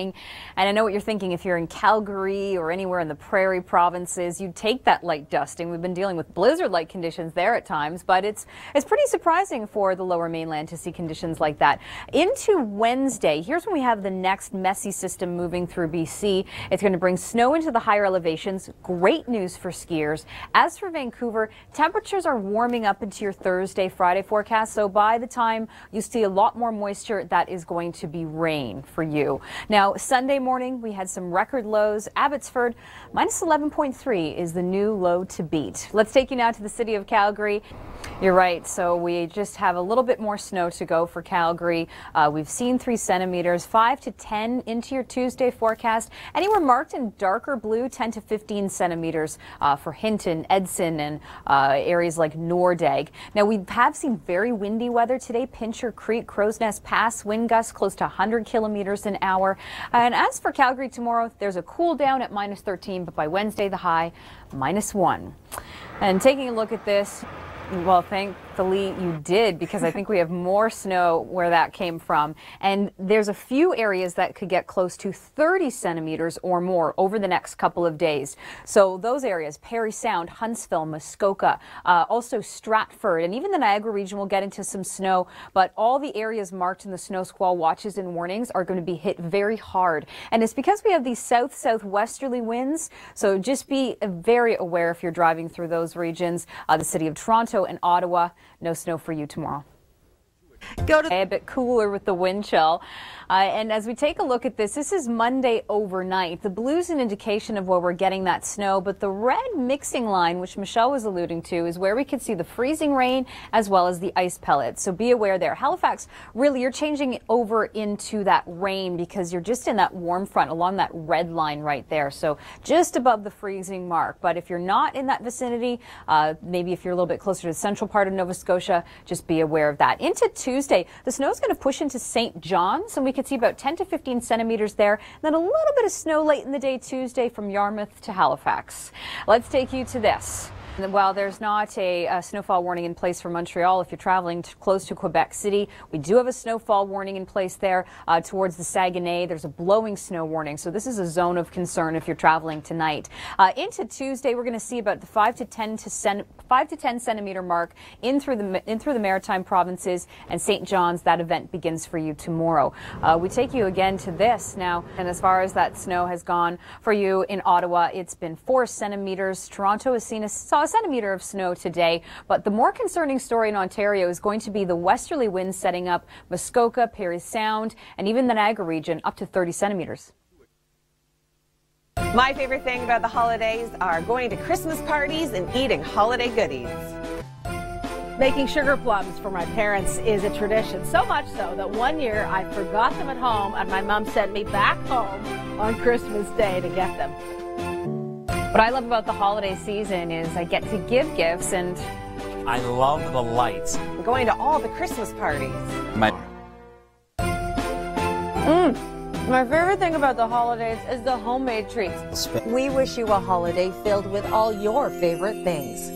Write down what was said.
And I know what you're thinking. If you're in Calgary or anywhere in the prairie provinces, you'd take that light dusting. We've been dealing with blizzard-like conditions there at times, but it's pretty surprising for the lower mainland to see conditions like that. Into Wednesday, here's when we have the next messy system moving through BC. It's going to bring snow into the higher elevations. Great news for skiers. As for Vancouver, temperatures are warming up into your Thursday, Friday forecast, so by the time you see a lot more moisture, that is going to be rain for you. Now, Sunday morning, we had some record lows. Abbotsford, minus 11.3 is the new low to beat. Let's take you now to the city of Calgary. You're right. So we just have a little bit more snow to go for Calgary. We've seen 3 centimeters, 5 to 10 into your Tuesday forecast. Anywhere marked in darker blue, 10 to 15 centimeters for Hinton, Edson, and areas like Nordegg. Now, we have seen very windy weather today. Pincher Creek, Crow's Nest Pass, wind gusts close to 100 kilometers an hour. And as for Calgary tomorrow, there's a cool down at minus 13, but by Wednesday, the high, minus 1. And taking a look at this, well, thankfully you did, because I think we have more snow where that came from. And there's a few areas that could get close to 30 centimeters or more over the next couple of days. So those areas, Parry Sound, Huntsville, Muskoka, also Stratford, and even the Niagara region will get into some snow. But all the areas marked in the snow squall watches and warnings are going to be hit very hard. And it's because we have these south-southwesterly winds. So just be very aware if you're driving through those regions. The city of Toronto and Ottawa, no snow for you tomorrow. Go to a bit cooler with the wind chill. And as we take a look at this is Monday overnight. The blue's an indication of where we're getting that snow, but the red mixing line, which Michelle was alluding to, is where we could see the freezing rain as well as the ice pellets. So be aware there. Halifax, really, you're changing over into that rain because you're just in that warm front along that red line right there. So just above the freezing mark. But if you're not in that vicinity, maybe if you're a little bit closer to the central part of Nova Scotia, just be aware of that. Into Tuesday, the snow is going to push into St. John's, and we could see about 10 to 15 centimeters there. And then a little bit of snow late in the day Tuesday from Yarmouth to Halifax. Let's take you to this. While there's not a snowfall warning in place for Montreal, if you're traveling close to Quebec City, we do have a snowfall warning in place there towards the Saguenay. There's a blowing snow warning, so this is a zone of concern if you're traveling tonight. Into Tuesday, we're going to see about the 5 to 10 centimeter mark in through the Maritime provinces, and St. John's. That event begins for you tomorrow. We take you again to this now, and as far as that snow has gone for you in Ottawa, it's been 4 centimeters. Toronto has saw a centimeter of snow today, but the more concerning story in Ontario is going to be the westerly winds setting up Muskoka, Parry Sound, and even the Niagara region up to 30 centimeters. My favorite thing about the holidays are going to Christmas parties and eating holiday goodies. Making sugar plums for my parents is a tradition, so much so that one year I forgot them at home and my mom sent me back home on Christmas Day to get them. What I love about the holiday season is I get to give gifts, and I love the lights. Going to all the Christmas parties. My favorite thing about the holidays is the homemade treats. We wish you a holiday filled with all your favorite things.